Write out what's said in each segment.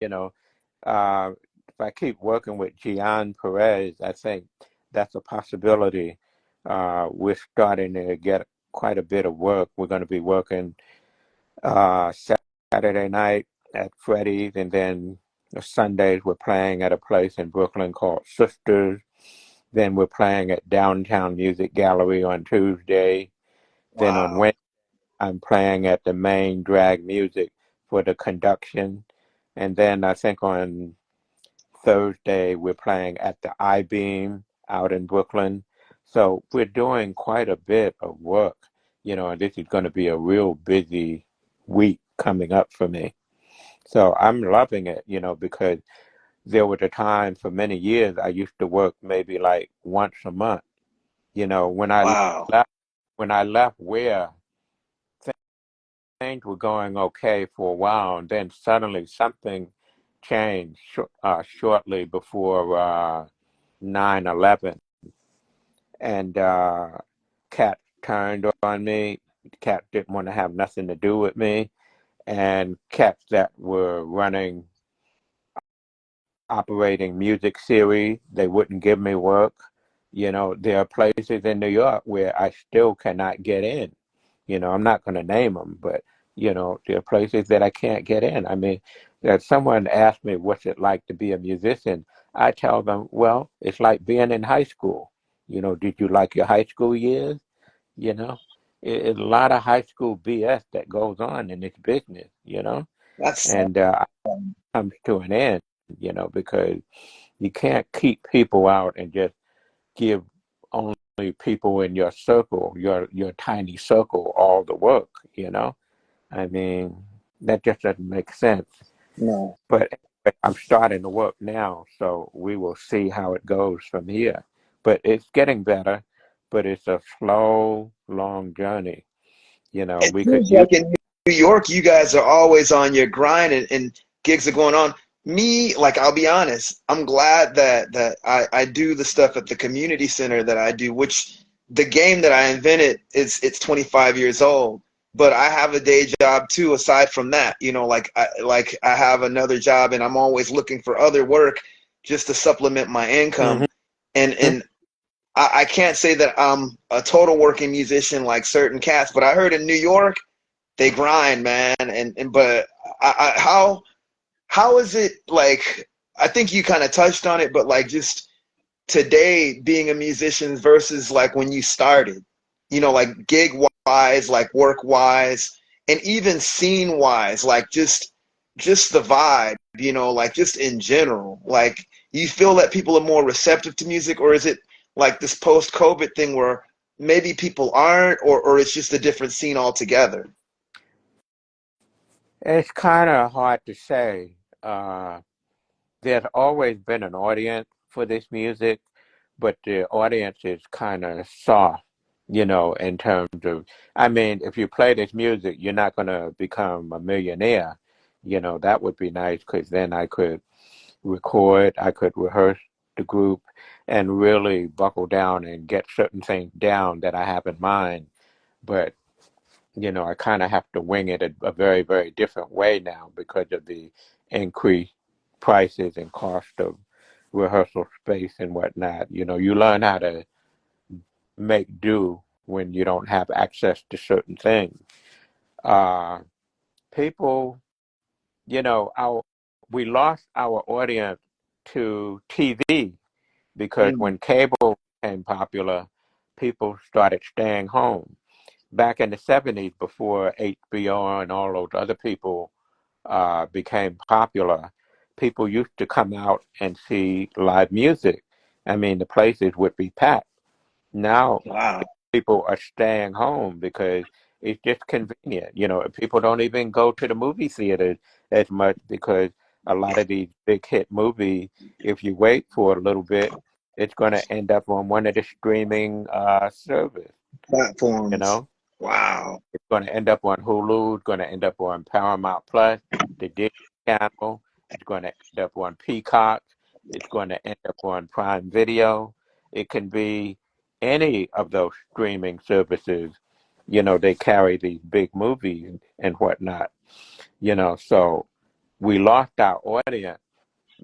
you know, uh, if I keep working with Gian Perez, I think that's a possibility. We're starting to get quite a bit of work. We're going to be working uh, Saturday night at Freddy's, and then Sundays we're playing at a place in Brooklyn called Sisters. Then we're playing at Downtown Music Gallery on Tuesday. Then on Wow. Wednesday, I'm playing at the main drag music for the conduction. And then I think on Thursday, we're playing at the I-Beam out in Brooklyn. So we're doing quite a bit of work, and this is going to be a real busy week coming up for me. So I'm loving it, because there was a time for many years I used to work maybe like once a month. When I Wow. left, where things were going okay for a while, and then suddenly something changed shortly before 9/11, and Cat turned on me. Cat didn't want to have nothing to do with me, and cats that were running operating music series, they wouldn't give me work. There are places in New York where I still cannot get in. I'm not going to name them, but there are places that I can't get in. I mean, that someone asked me, "What's it like to be a musician?" I tell them, "Well, it's like being in high school. Did you like your high school years? You know, it's a lot of high school BS that goes on in this business. That's And it comes to an end. Because you can't keep people out and just give only people in your circle, your tiny circle, all the work. I mean, that just doesn't make sense. no. But I'm starting to work now, so we will see how it goes from here. But it's getting better, but it's a slow, long journey. It We could seems use. like in New York, you guys are always on your grind and gigs are going on. Me, like I'll be honest, I'm glad that I do the stuff at the community center that I do, which the game that I invented is it's 25 years old. But I have a day job too, aside from that. I have another job and I'm always looking for other work just to supplement my income. Mhm. And I can't say that I'm a total working musician like certain cats, but I heard in New York they grind, man. And but how is it like? I think you kind of touched on it, but like just today being a musician versus like when you started, like gig wise, like work wise, and even scene wise, like just the vibe, like just in general. Like you feel that people are more receptive to music, or is it like this post COVID thing where maybe people aren't, or it's just a different scene altogether? It's kind of hard to say. There's always been an audience for this music, but the audience is kind of soft, in terms of, I mean, if you play this music, you're not going to become a millionaire. That would be nice because then I could record, I could rehearse the group and really buckle down and get certain things down that I have in mind. But I kind of have to wing it a very, very different way now because of the increased prices and cost of rehearsal space and whatnot. You learn how to make do when you don't have access to certain things. Uh, People, our we lost our audience to TV because Mm, when cable became popular, people started staying home. Back in the 70s, before HBO and all those other people became popular, people used to come out and see live music. I mean, the places would be packed. Now, wow. people are staying home because it's just convenient. People don't even go to the movie theaters as much because a lot of these big hit movies, if you wait for a little bit, it's going to end up on one of the streaming service. You Platforms. know, Wow. it's going to end up on Hulu. It's going to end up on Paramount Plus, the Disney Channel. It's going to end up on Peacock. It's going to end up on Prime Video. It can be any of those streaming services. They carry these big movies and whatnot. So we lost our audience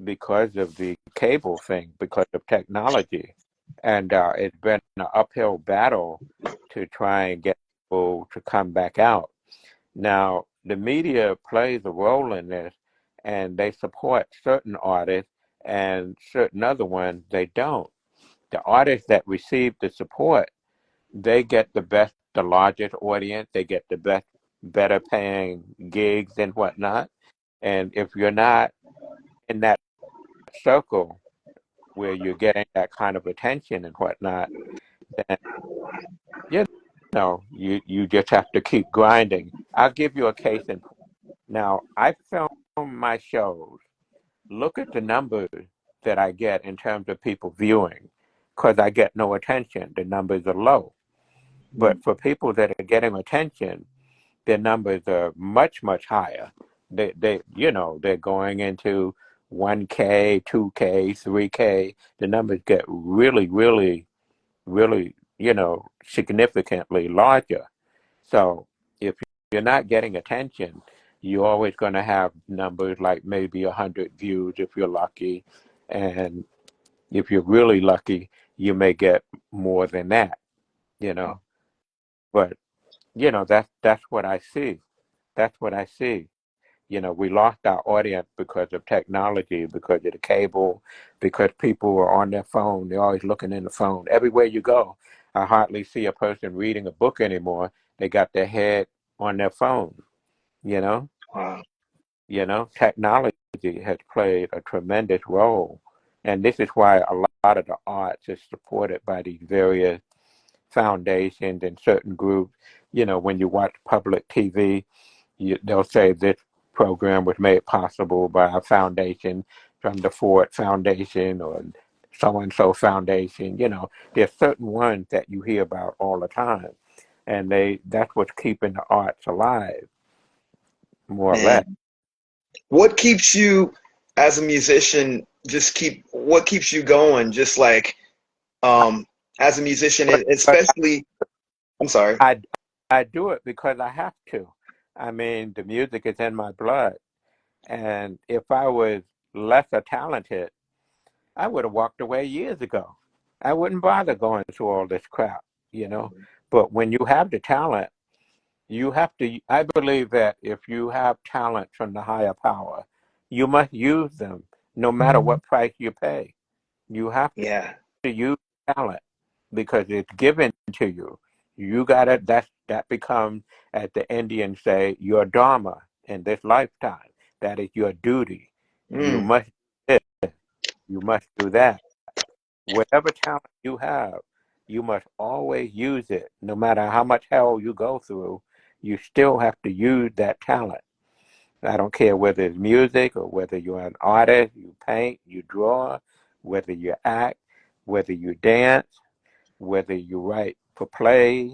because of the cable thing, because of technology. And it's been an uphill battle to try and get people to come back out. Now, the media plays a role in this, and they support certain artists, and certain other ones they don't. The artists that receive the support, they get the best, the largest audience, they get the best, better paying gigs and whatnot. And if you're not in that circle where you're getting that kind of attention and whatnot, then you you just have to keep grinding. I'll give you a case in point. Now, I film my shows. Look at the numbers that I get in terms of people viewing, because I get no attention. The numbers are low. But for people that are getting attention, their numbers are much, much higher. They're going into 1K, 2K, 3K. The numbers get really, really, really, significantly larger. So if you're not getting attention, you're always going to have numbers like maybe 100 views if you're lucky. And if you're really lucky, you may get more than that, you know. But, that's what I see. That's what I see. We lost our audience because of technology, because of the cable, because people are on their phone. They're always looking in the phone. Everywhere you go, I hardly see a person reading a book anymore. They got their head on their phone, you know? Wow. Technology has played a tremendous role. And this is why a lot of the arts is supported by these various foundations and certain groups. When you watch public TV, they'll say this program was made possible by a foundation from the Ford Foundation or so-and-so Foundation. There's certain ones that you hear about all the time. And that's what's keeping the arts alive, more or less. Man, what keeps you as a musician, what keeps you going, just like as a musician, But, but especially, I'm sorry. I, I do it because I have to. I mean, the music is in my blood. And if I was lesser talented, I would have walked away years ago. I wouldn't bother going through all this crap. But when you have the talent, you have to. I believe that if you have talent from the higher power, you must use them no matter what price you pay. You have Yeah. to use talent because it's given to you. You got it. That becomes, as the Indians say, your dharma in this lifetime. That is your duty. You Mm, must do this. You must do that. Whatever talent you have, you must always use it. No matter how much hell you go through, you still have to use that talent. I don't care whether it's music or whether you're an artist, you paint, you draw, whether you act, whether you dance, whether you write for plays.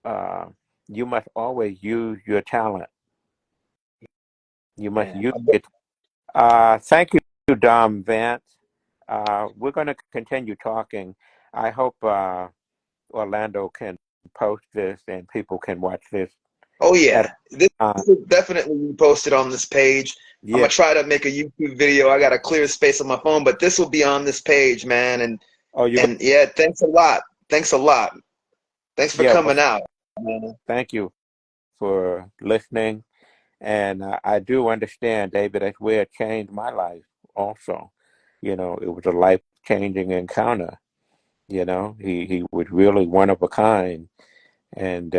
Uh, you must always use your talent. You must man. use it. Thank you, Dom Vance. We're going to continue talking. I hope Orlando can post this and people can watch this Oh at yeah, this a time. will definitely be posted on this page. I'm Yeah. gonna try to make a YouTube video. I got to clear space on my phone, but this will be on this page, man. And Oh, you. and yeah, thanks a lot. Thanks a lot. Thanks for Yeah. Well, coming out, man. thank you for listening. And I do understand, David, that's where it changed my life also. It was a life changing encounter. He was really one of a kind. And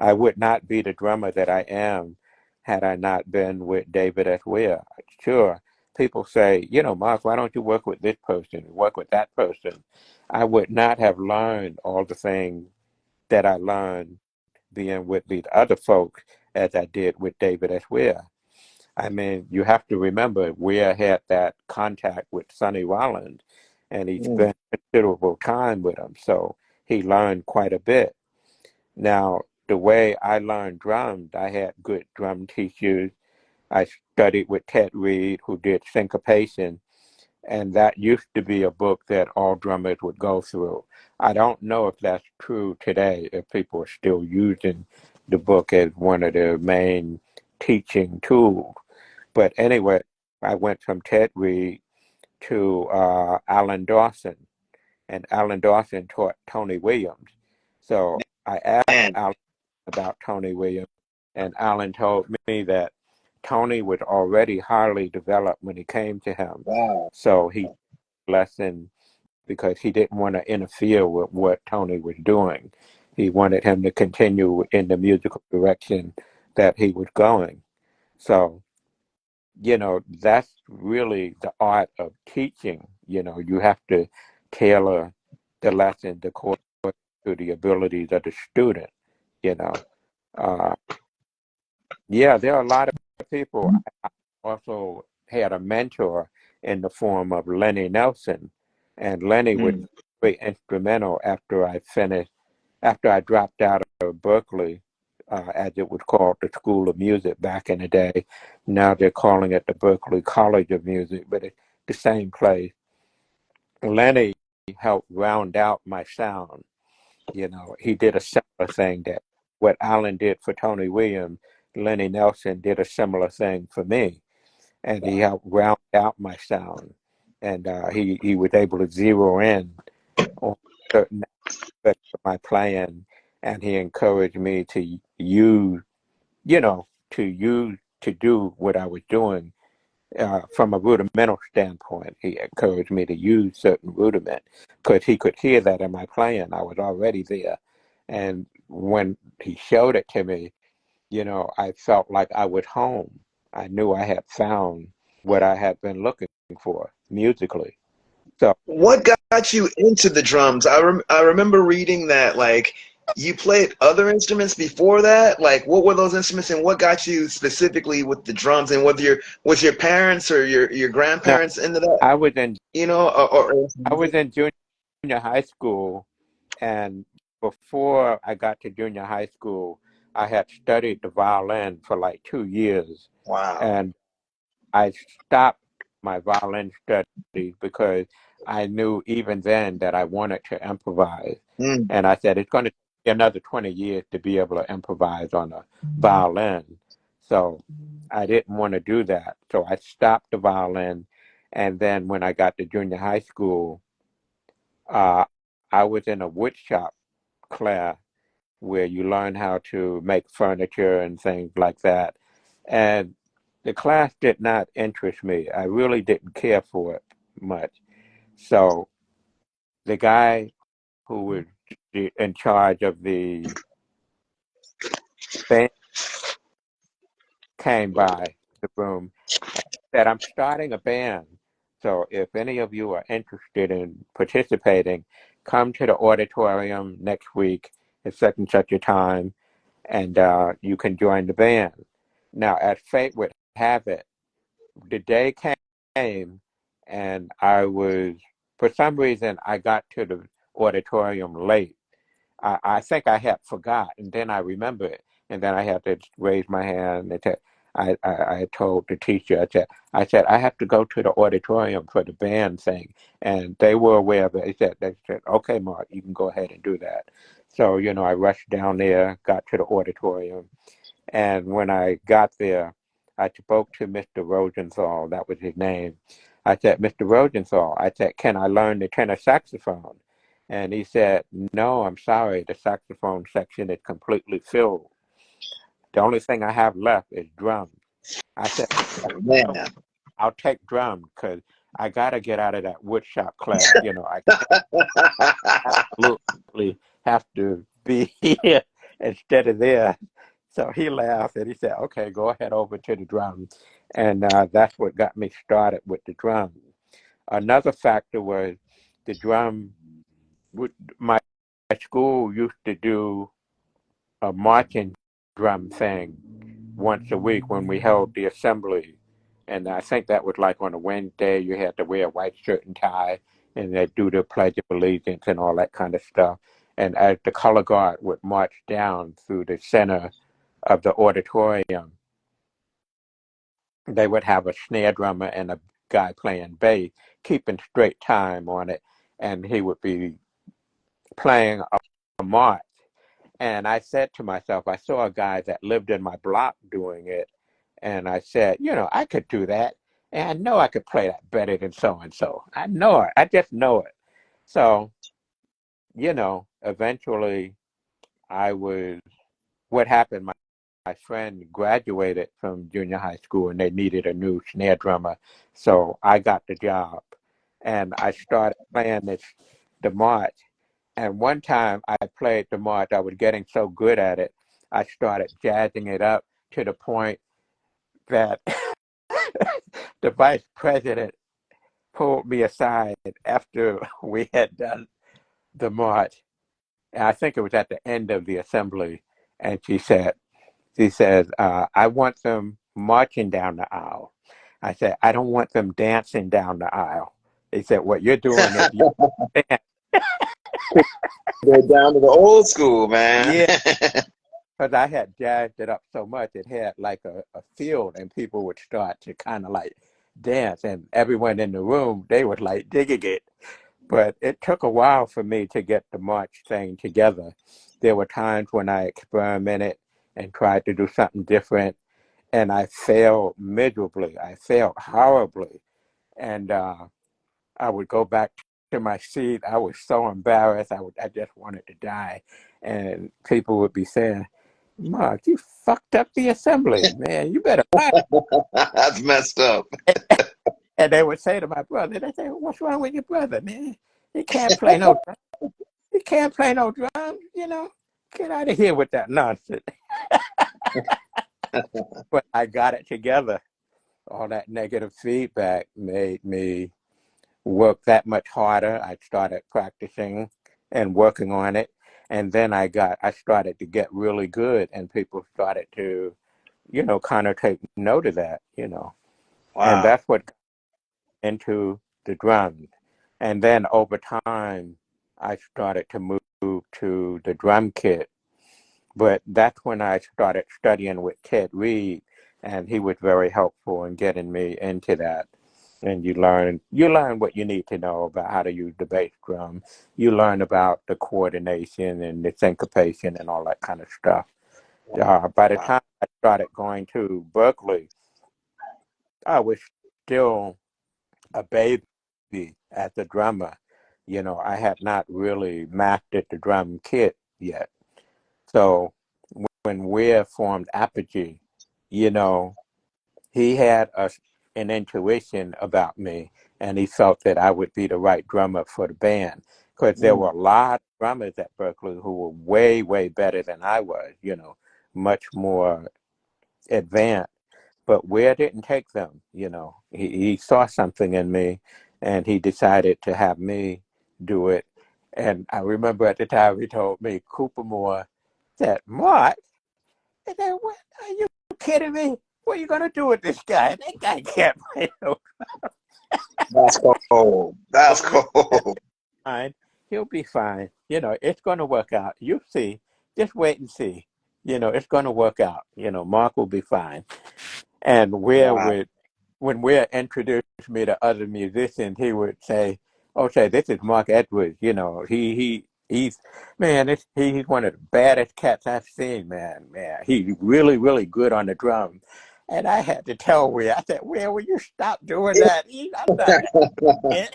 I would not be the drummer that I am had I not been with David as well. Sure, people say, Mark, why don't you work with this person, work with that person? I would not have learned all the things that I learned being with these other folks as I did with David as well. I mean, you have to remember, Weir had that contact with Sonny Rollins, and he Mm, spent considerable time with him, so he learned quite a bit. Now, the way I learned drums, I had good drum teachers. I studied with Ted Reed, who did syncopation, and that used to be a book that all drummers would go through. I don't know if that's true today, if people are still using the book as one of their main teaching tools. But anyway, I went from Ted Reed to Alan Dawson, and Alan Dawson taught Tony Williams. So I asked Man, Alan about Tony Williams, and Alan told me that Tony was already highly developed when he came to him. wow. So he lesson because he didn't want to interfere with what Tony was doing. He wanted him to continue in the musical direction that he was going. So, that's really the art of teaching. You have to tailor the lesson according to the abilities of the student, you know. Uh, yeah, there are a lot of people. I also had a mentor in the form of Lenny Nelson, and Lenny was Mm, very instrumental after I dropped out of Berkeley, as it was called, the School of Music back in the day. Now they're calling it the Berkeley College of Music, but it's the same place. Lenny helped round out my sound. He did a similar thing that what Alan did for Tony Williams, Lenny Nelson did a similar thing for me, and he wow. helped round out my sound. And he was able to zero in on certain aspects of my playing, and he encouraged me to use, to do what I was doing from a rudimental standpoint. He encouraged me to use certain rudiment because he could hear that in my playing. I was already there. And when he showed it to me, I felt like I was home. I knew I had found what I had been looking for musically. So, What got you into the drums? I remember reading that like you played other instruments before that. Like, what were those instruments, and what got you specifically with the drums? And whether your parents or your now grandparents into that, I was in or I was in junior high school, and before I got to junior high school, I had studied the violin for like 2 years, wow. and I stopped my violin studies because I knew even then that I wanted to improvise. Mm. And I said, it's going to take another 20 years to be able to improvise on a violin. So I didn't want to do that. So I stopped the violin. And then when I got to junior high school, uh, I was in a wood shop class where you learn how to make furniture and things like that. And the class did not interest me. I really didn't care for it much. So the guy who was in charge of the band came by the room and said, I'm starting a band. So if any of you are interested in participating, come to the auditorium next week at such and such a time, and you can join the band. Now, as fate would have it, the day came, and for some reason, I got to the auditorium late. I think I had forgot, and then I remembered it, and then I had to raise my hand. I told the teacher, I said, I have to go to the auditorium for the band thing, and they were aware of it. They said, okay, Mark, you can go ahead and do that. So, I rushed down there, got to the auditorium, and when I got there, I spoke to Mr. Rosenthal, that was his name. I said, Mr. Rosenthal, I said, can I learn the tenor saxophone? And he said, no, I'm sorry, the saxophone section is completely filled. The only thing I have left is drums. I said, "No, Man. I'll take drums because I got to get out of that woodshop class. I absolutely have to be here instead of there." So he laughed and he said, okay, go ahead over to the drums. And that's what got me started with the drums. Another factor was the drum. My school used to do a marching drum thing once a week when we held the assembly. And I think that was like on a Wednesday, you had to wear a white shirt and tie, and they'd do the Pledge of Allegiance and all that kind of stuff. And as the color guard would march down through the center of the auditorium, they would have a snare drummer and a guy playing bass, keeping straight time on it, and he would be playing a march. And I said to myself, I saw a guy that lived in my block doing it, and I said, I could do that, and I know I could play that better than so and so. I know it. I just know it. So, eventually, I was. What happened? My friend graduated from junior high school, and they needed a new snare drummer, so I got the job, and I started playing the march. And one time I played the march, I was getting so good at it, I started jazzing it up to the point that the vice president pulled me aside after we had done the march. And I think it was at the end of the assembly. And she says, I want them marching down the aisle. I said, I don't want them dancing down the aisle. They said, what you're doing is you dance. They're down to the old school, man. Yeah, because I had jazzed it up so much, it had like a field, and people would start to kind of like dance, and everyone in the room, they was like digging it. But it took a while for me to get the march thing together. There were times when I experimented and tried to do something different, and I failed miserably. I failed horribly. And I would go back to my seat. I was so embarrassed. I just wanted to die. And people would be saying, Mark, you fucked up the assembly, man. You better learn. That's messed up. And they would say to my brother, they say, what's wrong with your brother, man? He can't play no drums. He can't play no drums. Get out of here with that nonsense. But I got it together. All that negative feedback made me work that much harder. I started practicing and working on it. And then I started to get really good, and people started to, kind of take note of that. And Wow. that's what got into the drums. And then over time, I started to move to the drum kit. But that's when I started studying with Ted Reed, and he was very helpful in getting me into that. And you learn what you need to know about how to use the bass drum. You learn about the coordination and the syncopation and all that kind of stuff. By the Wow. time I started going to Berkeley, I was still a baby as a drummer. I had not really mastered the drum kit yet. So when Weir formed Apogee, you know, he had an intuition about me, and he felt that I would be the right drummer for the band. Because there were a lot of drummers at Berkeley who were way, way better than I was, much more advanced. But Ware didn't take them, He saw something in me, and he decided to have me do it. And I remember at the time he told me, Cooper Moore said, Mark, I said, what, are you kidding me? What are you going to do with this guy? That guy can't play no. That's cold. That's Oh, cold. fine. He'll be fine. It's going to work out. You see. Just wait and see. It's going to work out. Mark will be fine. And Wow. when Weir introduced me to other musicians, he would say, "Okay, this is Mark Edwards. He's man, he's one of the baddest cats I've seen, man. Man, he's really, really good on the drums." And I had to tell Weir, I said, "Weir, will you stop doing that? I'm not that."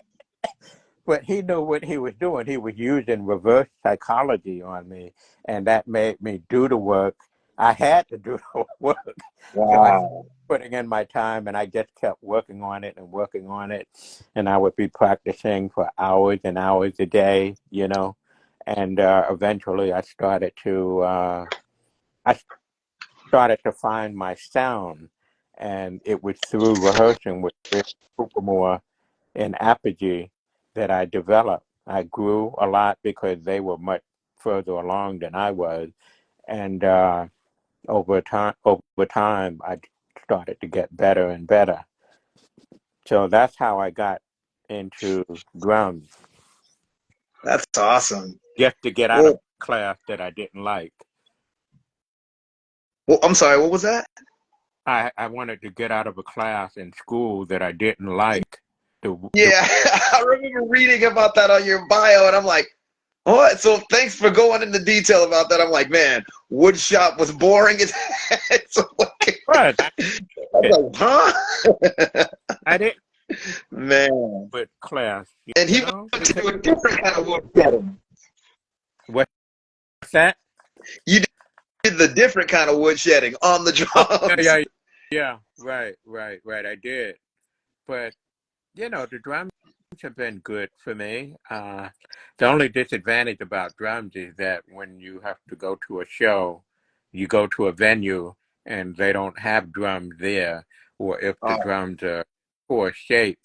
But he knew what he was doing. He was using reverse psychology on me, and that made me do the work. I had to do the work. So I started Wow. putting in my time, and I just kept working on it and working on it. And I would be practicing for hours and hours a day, And eventually I started to find my sound. And it was through rehearsing with Rick Coopermore in Apogee that I developed. I grew a lot because they were much further along than I was, and over time, I started to get better and better. So that's how I got into drums, That's awesome. just to get out of Well, a class that I didn't like. I'm sorry. What was that? I wanted to get out of a class in school that I didn't like. The Yeah, I remember reading about that on your bio, and I'm like, what? So thanks for going into detail about that. I'm like, man, wood shop was boring as heck. So But I I did. was like, huh? I did Man. with class, And you he know, went to because do a different kind of wood shedding. what's that? You did the different kind of wood shedding on the Oh, yeah, drums. yeah, yeah. Right, right, right. I did. But, the drums have been good for me. The only disadvantage about drums is that when you have to go to a show, you go to a venue and they don't have drums there, or if the Oh, drums are poor shape,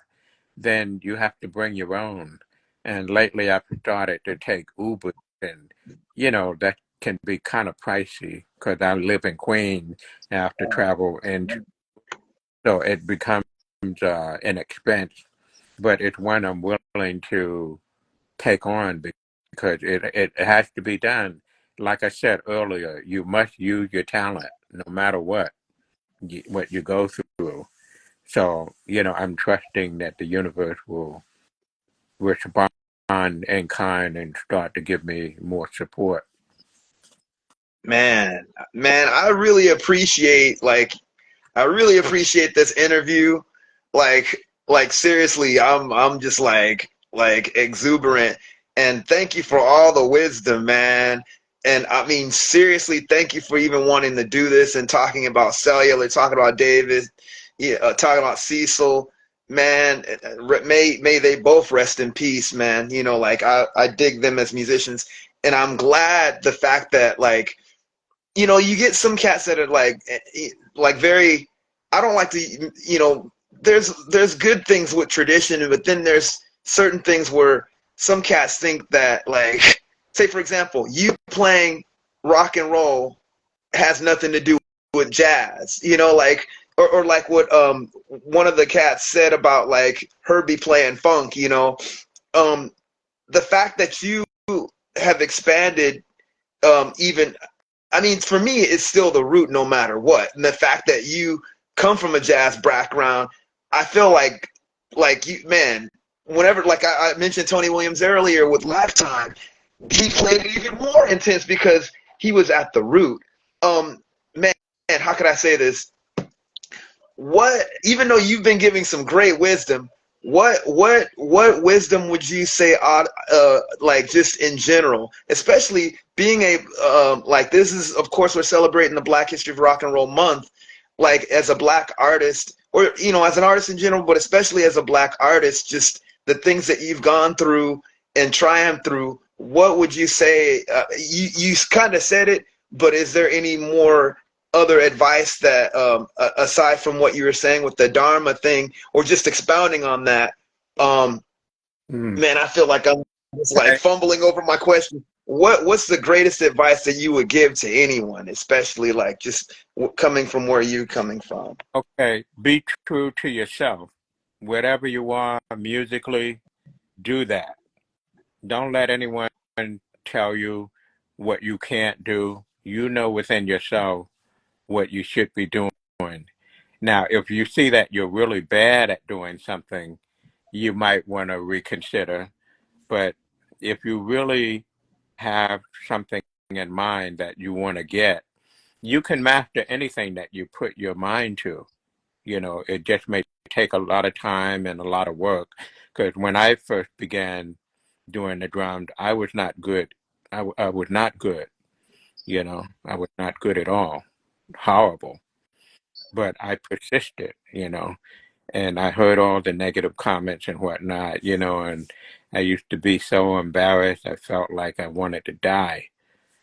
then you have to bring your own. And lately I've started to take Uber, and, that can be kind of pricey because I live in Queens and I have to travel, and so it becomes an expense, but it's one I'm willing to take on because it has to be done. Like I said earlier, you must use your talent no matter what you go through. So, I'm trusting that the universe will respond in kind and start to give me more support. man, man, I really appreciate this interview. Like seriously, I'm just like exuberant. And thank you for all the wisdom, man. And I mean, seriously, thank you for even wanting to do this and talking about cellular, talking about David, yeah, talking about Cecil, man. May they both rest in peace, man. Like I dig them as musicians, and I'm glad the fact that like you get some cats that are like very. I don't like to, there's good things with tradition, but then there's certain things where some cats think that like, say for example, you playing rock and roll has nothing to do with jazz, like, or like what one of the cats said about like Herbie playing funk, um, the fact that you have expanded even I mean, for me, it's still the root no matter what. And the fact that you come from a jazz background, I feel like you, man, whenever, like I mentioned Tony Williams earlier with Lifetime, he played it even more intense because he was at the root. Man, how could I say this? Even though you've been giving some great wisdom, what wisdom would you say like just in general, especially being a like this is of course we're celebrating the Black History of Rock and Roll month, like as a black artist or as an artist in general, but especially as a black artist, just the things that you've gone through and triumphed through, what would you say, you kind of said it, but is there any more other advice that aside from what you were saying with the Dharma thing, or just expounding on that? um Mm. Man, I feel like I'm just like Okay. fumbling over my question. What's the greatest advice that you would give to anyone, especially like just coming from where you're coming from? Okay. Be true to yourself. Whatever you are musically, do that. Don't let anyone tell you what you can't do. You know within yourself what you should be doing. Now, if you see that you're really bad at doing something, you might want to reconsider. But if you really have something in mind that you want to get, you can master anything that you put your mind to. It just may take a lot of time and a lot of work. Because when I first began doing the drums, I was not good. I was not good. I was not good at all. Horrible. But I persisted, and I heard all the negative comments and whatnot, and I used to be so embarrassed. I felt like I wanted to die.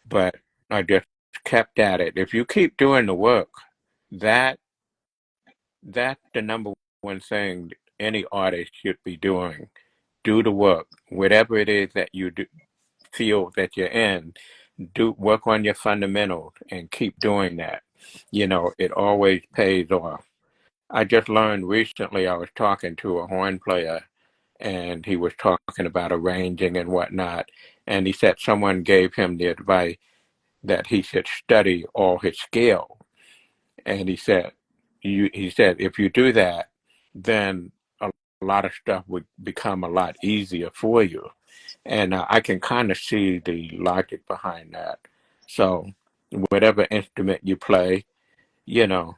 But I just kept at it. If you keep doing the work, that that's the number one thing any artist should be doing. Do the work, whatever it is that you do, feel that you're in. Do work on your fundamentals and keep doing that. It always pays off. I just learned recently. I was talking to a horn player, and he was talking about arranging and whatnot. And he said someone gave him the advice that he should study all his scales. And he said if you do that, then a lot of stuff would become a lot easier for you. And I can kind of see the logic behind that. So whatever instrument you play, you know,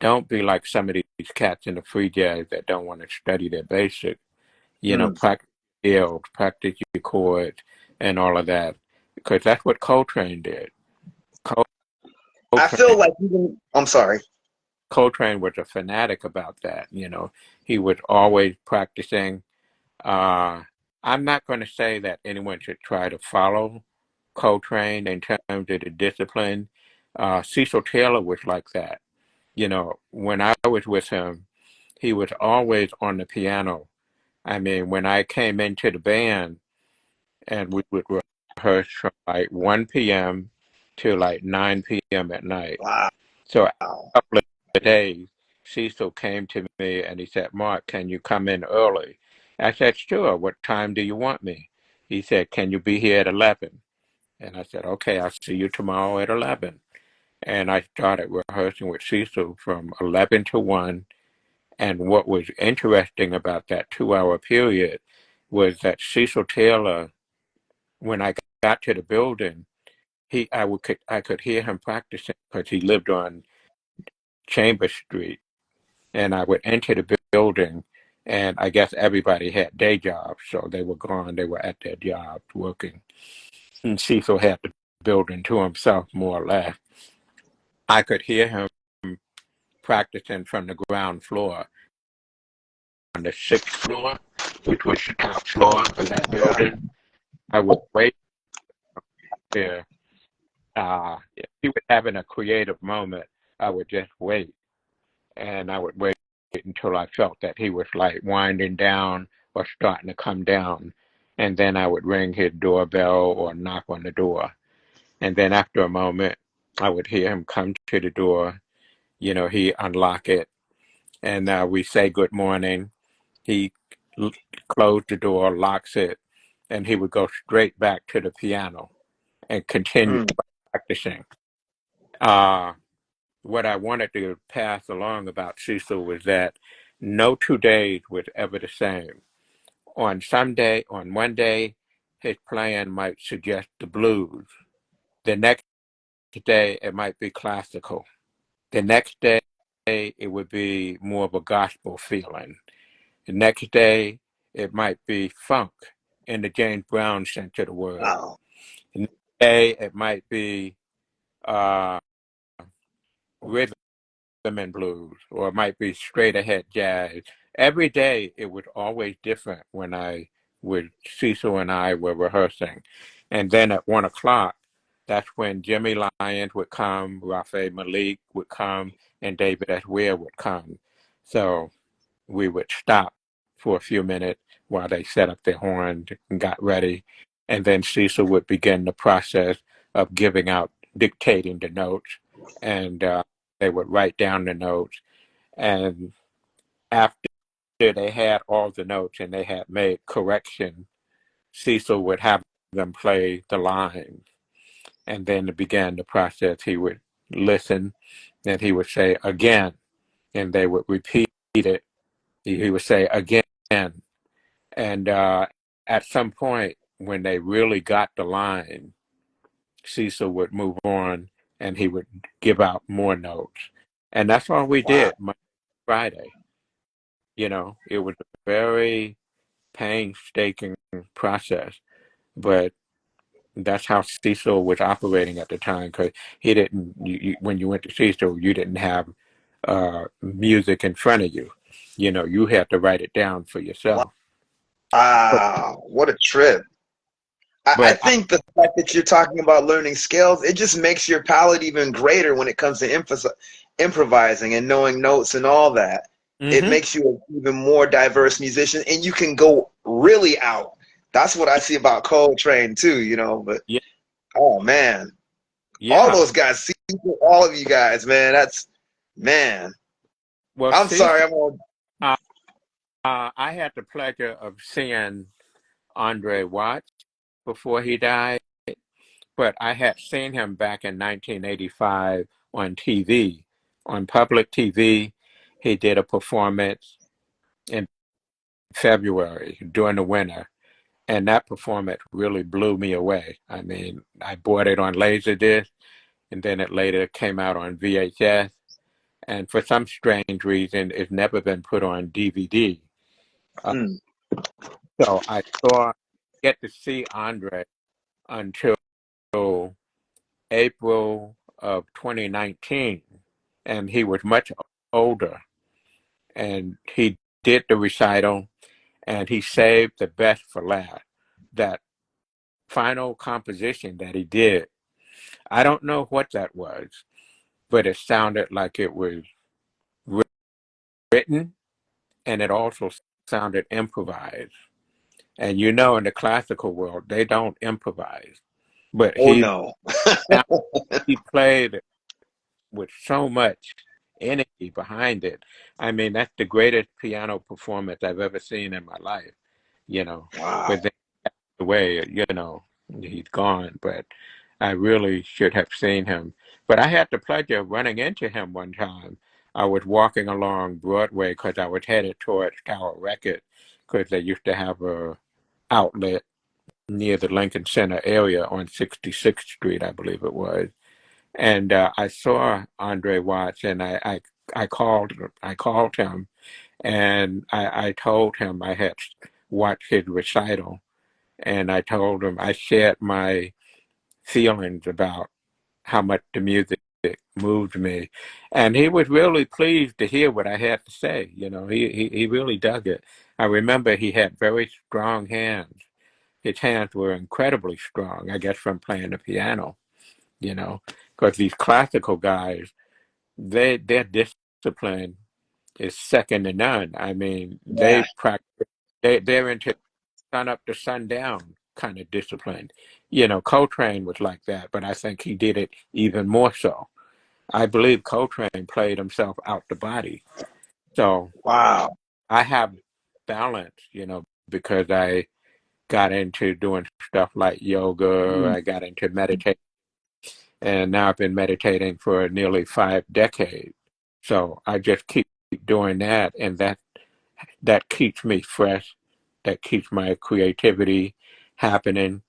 don't be like some of these cats in the free jazz that don't want to study their basic. Mm. Practice scales, practice your chords, and all of that, because that's what Coltrane did. I feel Coltrane, like even, I'm sorry. Coltrane was a fanatic about that. He was always practicing. Uh, I'm not going to say that anyone should try to follow Coltrane in terms of the discipline. Cecil Taylor was like that. When I was with him, he was always on the piano. I mean, when I came into the band and we would rehearse from like 1 p.m. to like 9 p.m. at night. Wow. So after a couple of days, Cecil came to me and he said, Mark, can you come in early? I said, sure. What time do you want me? He said, can you be here at 11? And I said, okay, I'll see you tomorrow at 11. And I started rehearsing with Cecil from 11 to 1. And what was interesting about that 2 hour period was that Cecil Taylor, when I got to the building, I could hear him practicing because he lived on Chambers Street, and I would enter the building, and I guess everybody had day jobs, so they were gone. They were at their jobs working, and Cecil had the building to himself more or less. I could hear him practicing from the ground floor on the sixth floor, which was the top floor of that Yeah. building. I would wait there. If he was having a creative moment, I would just wait, and I would wait until I felt that he was like winding down or starting to come down, and then I would ring his doorbell or knock on the door, and then after a moment, I would hear him come to the door. He unlock it, and we say good morning. He closed the door, locks it, and he would go straight back to the piano and continue Mm. practicing. Uh, what I wanted to pass along about Cecil was that no 2 days was ever the same. On one day, his playing might suggest the blues. The next day, it might be classical. The next day, it would be more of a gospel feeling. The next day, it might be funk in the James Brown sense of the word. Wow. The next day, it might be uh, rhythm and blues, or it might be straight ahead jazz. Every day it was always different when Cecil and I were rehearsing. And then at 1 o'clock, that's when Jimmy Lyons would come, Rafe Malik would come, and David S. Weir would come. So we would stop for a few minutes while they set up their horns and got ready. And then Cecil would begin the process of dictating the notes, and they would write down the notes. And after they had all the notes and they had made correction, Cecil would have them play the lines. And then to begin the process, he would listen and he would say again, and they would repeat it. He would say again. And at some point, when they really got the line, Cecil would move on and he would give out more notes. And that's all we Wow. did Monday, Friday. It was a very painstaking process, but that's how Cecil was operating at the time because he didn't, when you went to Cecil, you didn't have music in front of you. You had to write it down for yourself. But, Wow. What a trip. I but think the fact that you're talking about learning scales, it just makes your palette even greater when it comes to improvising and knowing notes and all that. It hmm makes you an even more diverse musician, and you can go really out. That's what I see about Coltrane too, But yeah, oh man, all yeah. those guys, see all of you guys, man. That's man. Well, I'm sorry, Cecil, I'm on. uh, I had the pleasure of seeing Andre Watts before he died, but I had seen him back in 1985 on TV, on public TV. He did a performance in February during the winter, and that performance really blew me away. I mean, I bought it on Laserdisc, and then it later came out on VHS, and for some strange reason, it's never been put on DVD. Uh, Mm. so I saw get to see Andre until April of 2019, and he was much older, and he did the recital, and he saved the best for last. That final composition that he did, I don't know what that was, but it sounded like it was written, and it also sounded improvised. And you know, in the classical world, they don't improvise, but Oh no. he played with so much energy behind it. I mean, that's the greatest piano performance I've ever seen in my life, you know. Wow. But then the way, you know, he's gone, but I really should have seen him. But I had the pleasure of running into him one time. I was walking along Broadway because I was headed towards Tower Records because they used to have a outlet near the Lincoln Center area on 66th Street, I believe it was. And I saw Andre Watts, and I called him, and I told him I had watched his recital, and I told him I shared my feelings about how much the music moved me, and he was really pleased to hear what I had to say. You know, he really dug it. I remember he had very strong hands. His hands were incredibly strong, I guess, from playing the piano. You know, because these classical guys, their discipline is second to none. I mean, Yeah. they practice. They're into sun up to sundown kind of discipline. You know, Coltrane was like that, but I think he did it even more so. I believe Coltrane played himself out the body. So Wow. I have balance, you know, because I got into doing stuff like yoga. Mm. I got into meditation, and now I've been meditating for nearly 5 decades. So I just keep doing that, and that keeps me fresh. That keeps my creativity happening,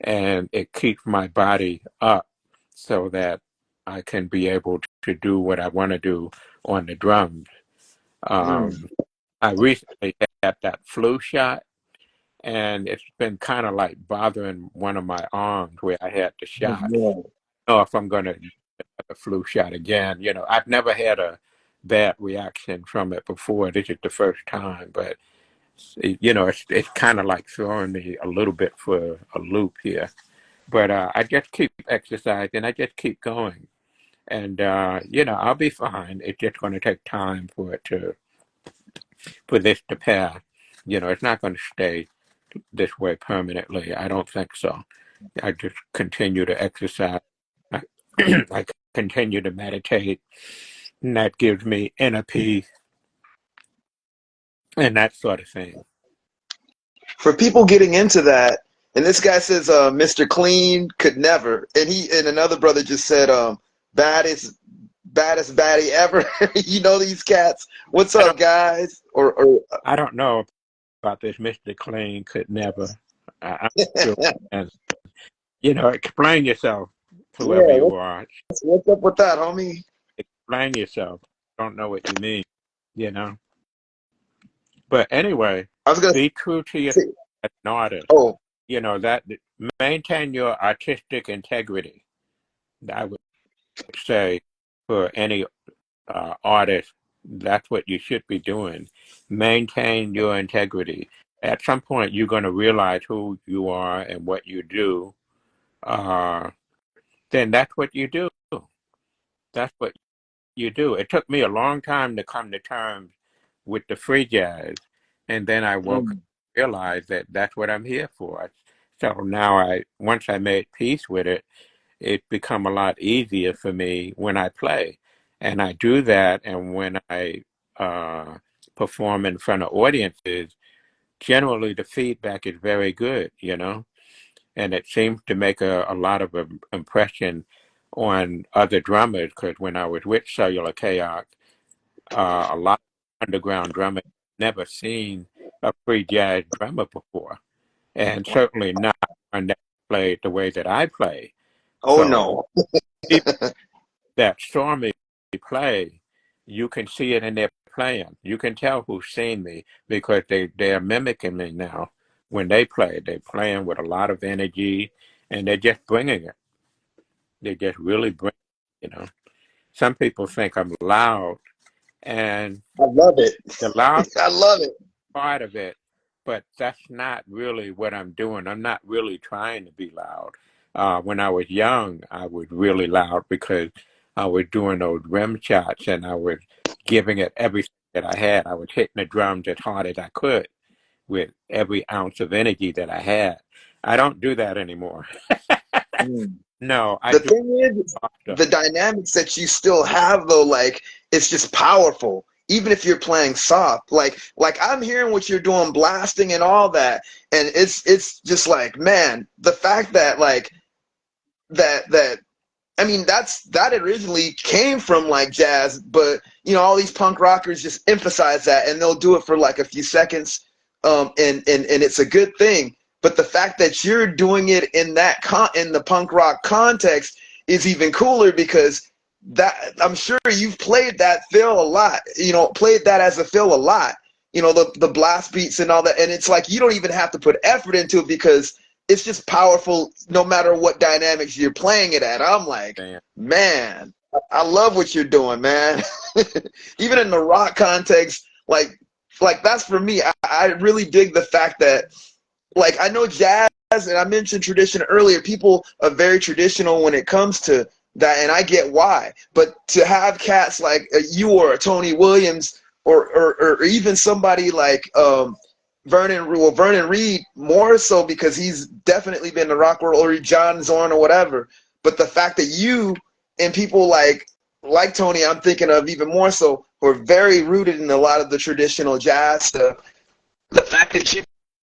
and it keeps my body up so that I can be able to do what I want to do on the drums. Mm. Um, I recently had that flu shot, and it's been kind of like bothering one of my arms where I had the Oh, shot. no. Know if I'm going to get a flu shot again. You know, I've never had a bad reaction from it before. This is the first time, but you know, it's kind of like throwing me a little bit for a loop here. But I just keep exercising. I just keep going, and you know, I'll be fine. It's just going to take time for this to pass. You know, it's not going to stay this way permanently. I don't think so. I just continue to exercise. I, I continue to meditate, and that gives me inner peace and that sort of thing. For people getting into that, and this guy says, Mr. Clean could never, and he and another brother just said, baddest baddest baddie ever. You know these cats. What's I up, don't. guys? I don't know about this. Mr. Clean could never. I'm sure. And you know, explain yourself, whoever Yeah, you are. what's up with that, homie? Explain yourself. Don't know what you mean. You know. But anyway, I was gonna be true to yourself say, as an artist. oh, You know that maintain your artistic integrity. I would say for any artist, that's what you should be doing. Maintain your integrity. At some point, you're going to realize who you are and what you do. Uh, then that's what you do. That's what you do. It took me a long time to come to terms with the free jazz, and then I woke up mm, and realized that that's what I'm here for. So now once I made peace with it, it's become a lot easier for me when I play. And I do that, and when I uh, perform in front of audiences, generally the feedback is very good, you know, and it seems to make a lot of impression on other drummers because when I was with Cellular Chaos, a lot of underground drummers never seen a free jazz drummer before, and certainly not one that played the way that I play. oh So no. people that saw me play you can see it in their playing. You can tell who's seen me because they're mimicking me now. When they play, they're playing with a lot of energy, and they're just bringing it. They just really bring it, you know. Some people think I'm loud, and I love it. the loud I love it. part of it, but that's not really what I'm doing. I'm not really trying to be loud. When I was young, I was really loud because I was doing those rim shots and I was giving it everything that I had. I was hitting the drums as hard as I could with every ounce of energy that I had. I don't do that anymore. Mm. No, I The do thing is, softer. the dynamics that you still have though, like it's just powerful. Even if you're playing soft, like I'm hearing what you're doing, blasting and all that, and it's just like, man, the fact that like that I mean, that originally came from like jazz, but you know, all these punk rockers just emphasize that, and they'll do it for like a few seconds, and it's a good thing. But the fact that you're doing it in in the punk rock context is even cooler because that I'm sure you've played that fill a lot. You know, played that as a fill a lot. You know, the blast beats and all that, and it's like you don't even have to put effort into it because it's just powerful no matter what dynamics you're playing it at. I'm like, Man. man, I love what you're doing, man. Even in the rock context, like that's for me. I really dig the fact that like I know jazz and I mentioned tradition earlier, people are very traditional when it comes to that, and I get why. But to have cats like you or Tony Williams or even somebody like Vernon Reed more so because he's definitely been in the rock world, or John Zorn or whatever. But the fact that you and people like Tony, I'm thinking of even more so, who are very rooted in a lot of the traditional jazz stuff. The fact that you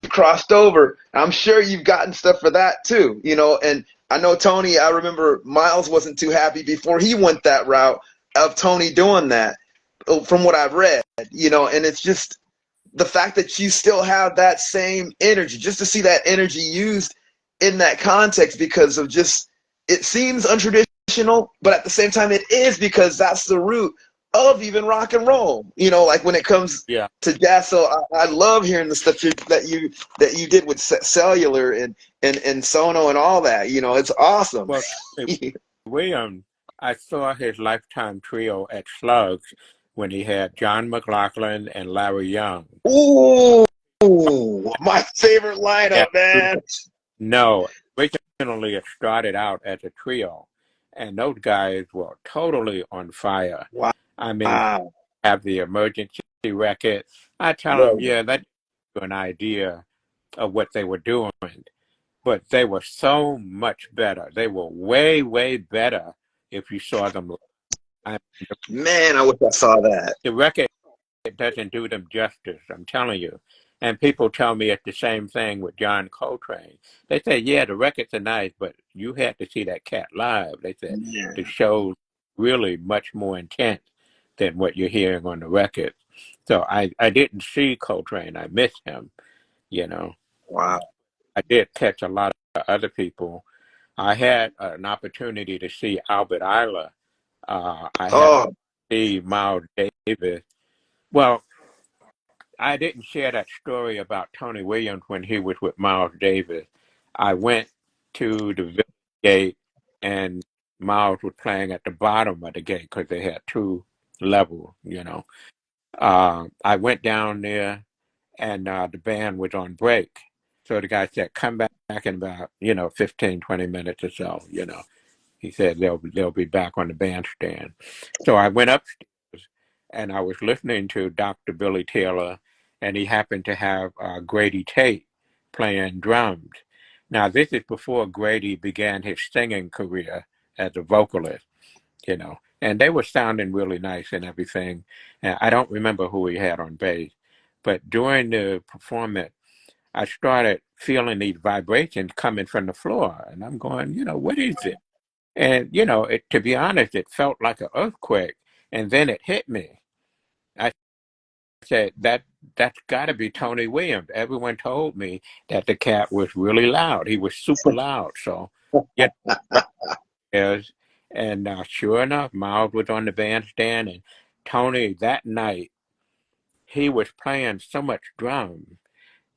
crossed over, I'm sure you've gotten stuff for that too, you know. And I know Tony, I remember Miles wasn't too happy before he went that route of Tony doing that, from what I've read, you know. And it's just the fact that you still have that same energy, just to see that energy used in that context because of just, it seems untraditional, but at the same time it is because that's the root of even rock and roll, you know, like when it comes Yeah. to jazz. So I love hearing the stuff that you did with cellular and sono and all that, you know. It's awesome. Well, Tony Williams, I saw his Lifetime trio at Slugs when he had John McLaughlin and Larry Young. Ooh, my favorite lineup, Yeah. man. No, originally it started out as a trio, and those guys were totally on fire. I mean, Wow. have the emergency record. I tell them, Bro. yeah, that gives you an idea of what they were doing, but they were so much better. They were way, way better if you saw them. I, Man, I wish I saw that. the record doesn't do them justice, I'm telling you. And people tell me it's the same thing with John Coltrane. They say, yeah, the records are nice, but you had to see that cat live. They said the Man, show's really much more intense than what you're hearing on the record. So I didn't see Coltrane. I missed him, you know. wow. I did catch a lot of other people. I had an opportunity to see Albert Ayler. I had Oh, to see Miles Davis. Well, I didn't share that story about Tony Williams when he was with Miles Davis. I went to the Village Gate, and Miles was playing at the bottom of the gate because they had two levels, you know. I went down there, and the band was on break. So the guy said, come back in about, 15, 20 minutes or so, you know. He said they'll be back on the bandstand. So I went upstairs and I was listening to Dr. Billy Taylor, and he happened to have Grady Tate playing drums. Now this is before Grady began his singing career as a vocalist, you know, and they were sounding really nice and everything. And I don't remember who he had on bass, but during the performance, I started feeling these vibrations coming from the floor, and I'm going, what is it? And, to be honest, it felt like an earthquake. And then it hit me. I said, that's got to be Tony Williams. Everyone told me that the cat was really loud. He was super loud. So, yeah, right. And sure enough, Miles was on the bandstand, and Tony, that night, he was playing so much drum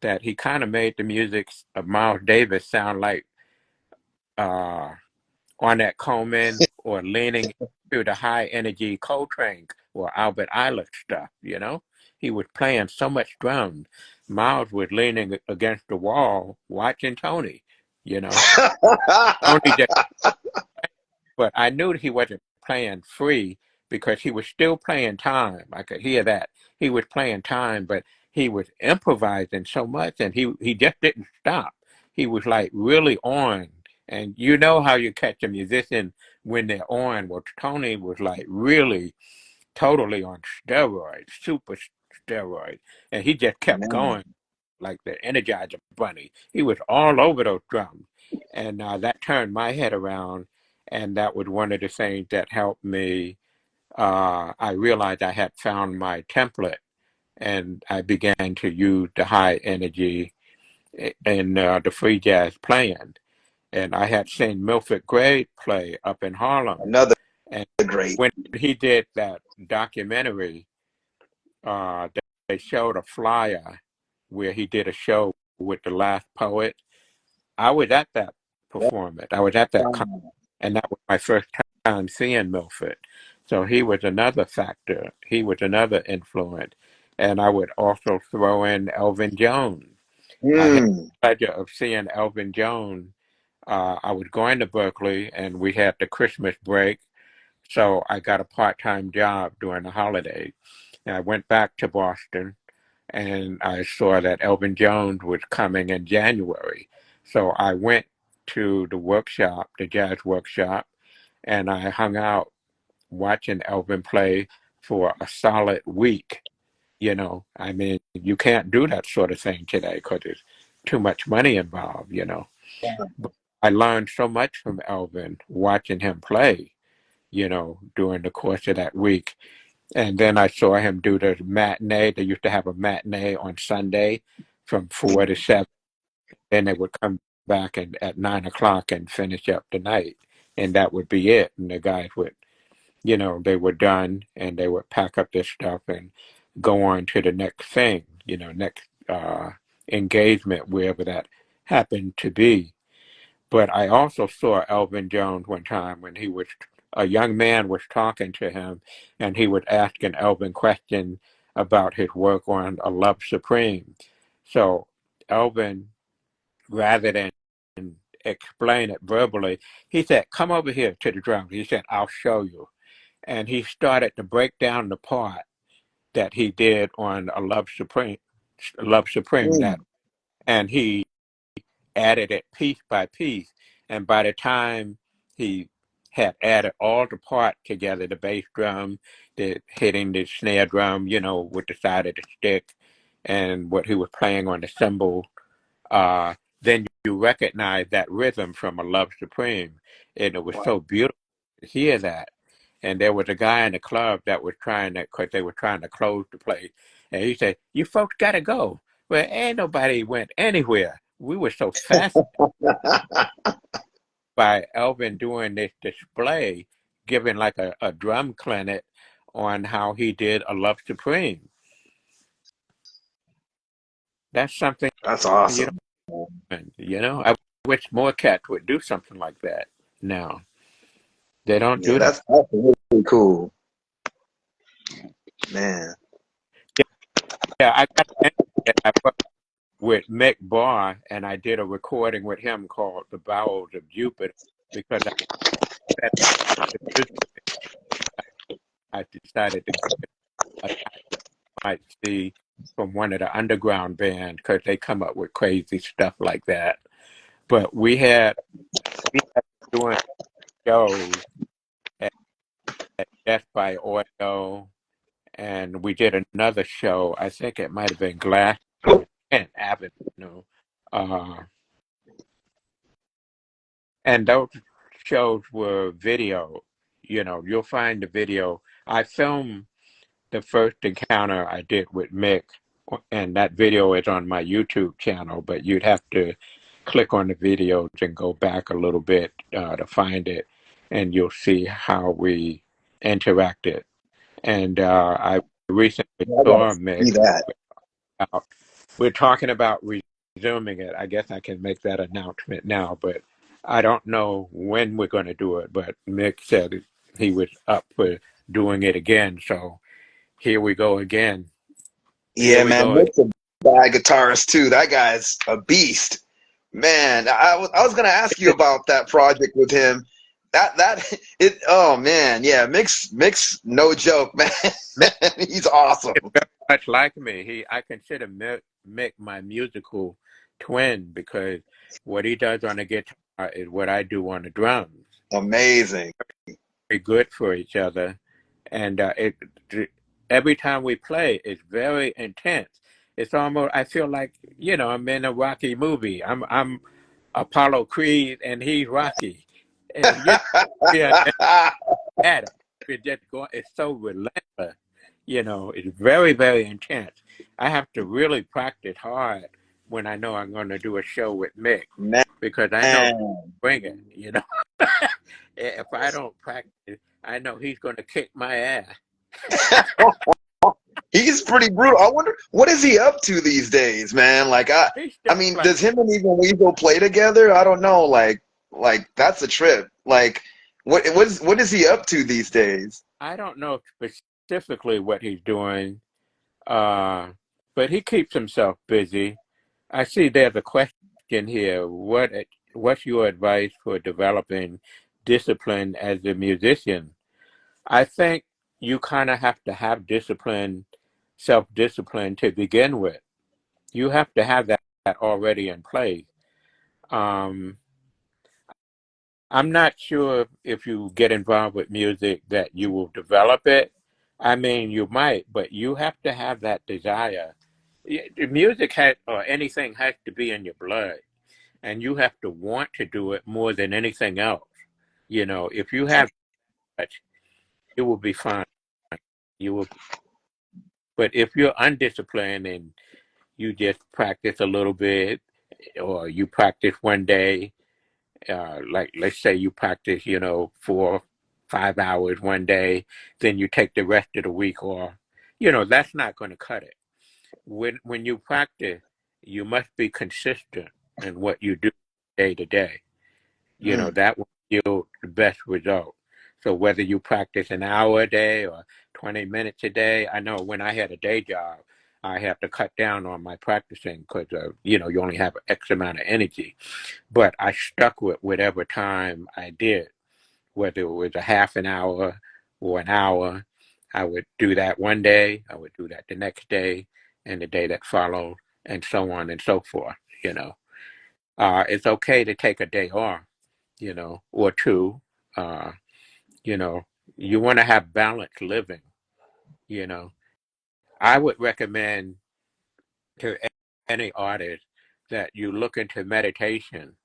that he kind of made the music of Miles Davis sound like uh, Ornette Coleman or leaning to the high energy Coltrane or Albert Ayler stuff, you know? He was playing so much drum. Miles was leaning against the wall watching Tony, you know? Tony just, but I knew he wasn't playing free because he was still playing time. I could hear that. He was playing time, but he was improvising so much and he just didn't stop. He was like really on. And you know how you catch a musician when they're on. Well, Tony was like really totally on steroids, super steroids. And he just kept Man, going like the Energizer Bunny. He was all over those drums. And that turned my head around. And that was one of the things that helped me. I realized I had found my template and I began to use the high energy in the free jazz playing. And I had seen Milford Gray play up in Harlem. another And great. when he did that documentary, uh, they showed a flyer where he did a show with the Last Poet. I was at that performance. I was at that concert, and that was my first time seeing Milford. So he was another factor. He was another influence. And I would also throw in Elvin Jones. I had Mm, the pleasure of seeing Elvin Jones. I was going to Berkeley, and we had the Christmas break, so I got a part-time job during the holidays. And I went back to Boston, and I saw that Elvin Jones was coming in January. So I went to the workshop, the jazz workshop, and I hung out watching Elvin play for a solid week. You know, I mean, you can't do that sort of thing today because there's too much money involved, you know. But I learned so much from Elvin watching him play, you know, during the course of that week. And then I saw him do the matinee. They used to have a matinee on Sunday from 4 to 7. Then they would come back and at 9 o'clock and finish up the night. And that would be it. And the guys would, you know, they were done and they would pack up their stuff and go on to the next thing, you know, next engagement, wherever that happened to be. But I also saw Elvin Jones one time when a young man was talking to him and he was asking Elvin questions about his work on A Love Supreme. So Elvin, rather than explain it verbally, he said, "Come over here to the drums." He said, "I'll show you." And he started to break down the part that he did on Love Supreme, that, mm. and he added it piece by piece. And by the time he had added all the parts together, the bass drum, the hitting the snare drum, you know, with the side of the stick, and what he was playing on the cymbal, uh, then you recognize that rhythm from A Love Supreme. And it was so beautiful to hear that. And there was a guy in the club that was trying to, because they were trying to close the place. And he said, "You folks got to go." Well, ain't nobody went anywhere. We were so fascinated by Elvin doing this display, giving like a drum clinic on how he did A Love Supreme. That's something That's you awesome. don't, you know. I wish more cats would do something like that now. They don't Yeah, do that. that's really cool, man. Yeah, yeah, I got to mention I worked with Mick Barr, and I did a recording with him called "The Bowels of Jupiter" because I said the music, I decided to give it a might see from one of the underground bands because they come up with crazy stuff like that. But we had doing shows at, at Death by Audio, and we did another show. I think it might have been Glass on 10th Avenue. Uh, and those shows were video. You know, you'll find the video. I filmed the first encounter I did with Mick, and that video is on my YouTube channel, but you'd have to click on the videos and go back a little bit to find it, and you'll see how we interacted. And I recently I gotta saw see Mick. that. Out. We're talking about resuming it. I guess I can make that announcement now, but I don't know when we're going to do it. But Mick said he was up for doing it again. So here we go again. Here Yeah, we man, go again. Nick's a bad guitarist too. That guy's a beast. Man, I was gonna ask you about that project with him. That it oh man, yeah, Mix no joke, man. Mick He's awesome. is very much like me. I consider Mick my musical twin because what he does on the guitar is what I do on the drums. Amazing. Very good for each other, and every time we play, it's very intense. It's almost I feel like I'm in a Rocky movie. I'm Apollo Creed and he's Rocky, and yeah, at it. It just go. It's so relentless. It's very very intense. I have to really practice hard when I know I'm going to do a show with Mick Man. because I know bring it. If I don't practice, I know he's going to kick my ass. He's pretty brutal. I wonder what is he up to these days, man? Like He's I still mean, like does him and Evil Weasel play together? I don't know. Like that's a trip. Like what is he up to these days? I don't know specifically what he's doing, uh, but he keeps himself busy. I see there's a question here. What's your advice for developing discipline as a musician? I think you kind of have to have discipline, self-discipline to begin with. You have to have that already in place. Um, I'm not sure if you get involved with music that you will develop it. I mean, you might, but you have to have that desire. The music has, or anything has to be in your blood, and you have to want to do it more than anything else. If you have that, you will be fine. You will, but if you're undisciplined and you just practice a little bit, or you practice one day, like let's say you practice, 4, 5 hours one day, then you take the rest of the week off. That's not going to cut it. When you practice, you must be consistent in what you do day to day. Mm. That will yield the best result. So whether you practice an hour a day or 20 minutes a day, I know when I had a day job, I have to cut down on my practicing because, you only have X amount of energy. But I stuck with whatever time I did, whether it was a half an hour or an hour. I would do that one day, I would do that the next day, and the day that followed, and so on and so forth. You know, it's okay to take a day off, or two. Uh, you know, you want to have balanced living. You know, I would recommend to any artist that you look into meditation,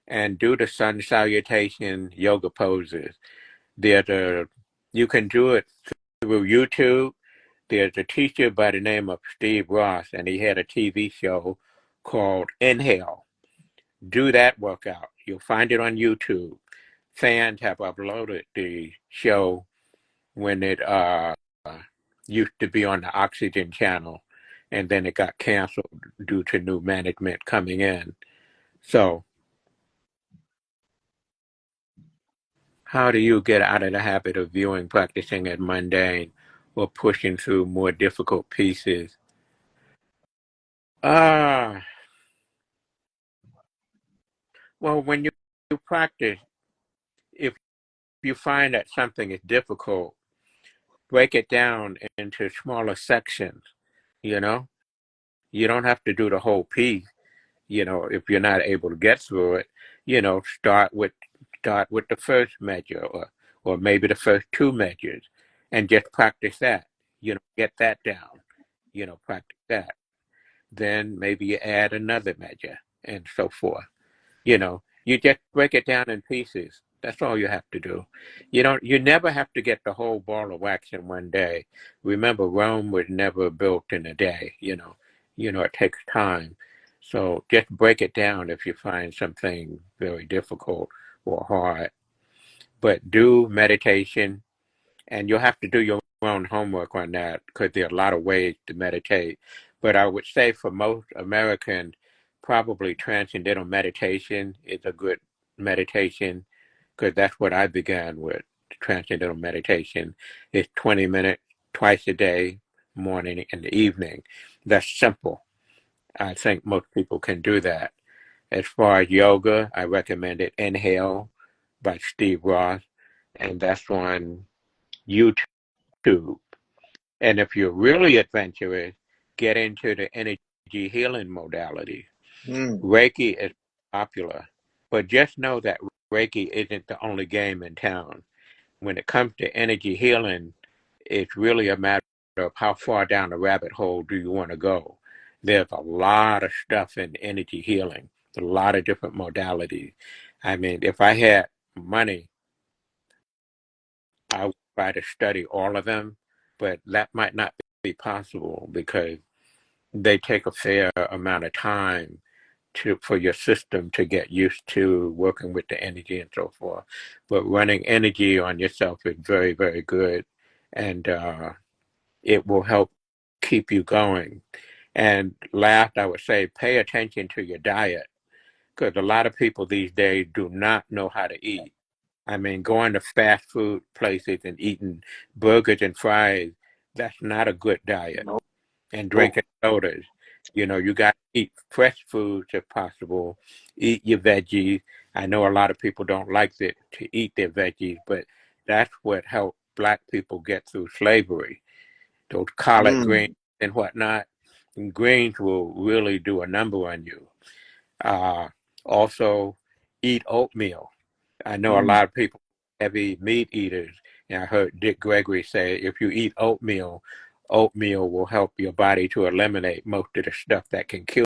and do the sun salutation yoga poses. There's a, you can do it through YouTube. There's a teacher by the name of Steve Ross, and he had a TV show called Inhale. Do that workout. You'll find it on YouTube. Fans have uploaded the show when it used to be on the Oxygen channel, and then it got canceled due to new management coming in. So, how do you get out of the habit of viewing practicing as mundane or pushing through more difficult pieces? Ah, well, when you practice, if you find that something is difficult, break it down into smaller sections, you know? You don't have to do the whole piece, if you're not able to get through it, start with the first measure or maybe the first two measures and just practice that, get that down, practice that. Then maybe you add another measure and so forth. You just break it down in pieces. That's all you have to do. You never have to get the whole ball of wax in one day. Remember, Rome was never built in a day, it takes time. So just break it down if you find something very difficult or hard. But do meditation, and you'll have to do your own homework on that because there are a lot of ways to meditate. But I would say for most Americans, probably transcendental meditation is a good meditation because that's what I began with. Transcendental meditation is 20 minutes twice a day, morning and the evening. That's simple. I think most people can do that. As far as yoga, I recommend it. Inhale by Steve Ross, and that's on YouTube. And if you're really adventurous, get into the energy healing modality. Mm, Reiki is popular, but just know that Reiki isn't the only game in town. When it comes to energy healing, it's really a matter of how far down the rabbit hole do you want to go. There's a lot of stuff in energy healing, a lot of different modalities. I mean, if I had money, I would try to study all of them, but that might not be possible because they take a fair amount of time for your system to get used to working with the energy and so forth. But running energy on yourself is very, very good, and it will help keep you going. And last, I would say pay attention to your diet because a lot of people these days do not know how to eat. I mean, going to fast food places and eating burgers and fries, that's not a good diet. nope. And drinking sodas. You got to eat fresh foods if possible. Eat your veggies. I know a lot of people don't like to eat their veggies, but that's what helped black people get through slavery. Those collard greens Mm, and whatnot. And greens will really do a number on you. Uh, Also, eat oatmeal. I know a mm, lot of people heavy meat eaters, and I heard Dick Gregory say if you eat oatmeal, oatmeal will help your body to eliminate most of the stuff that can kill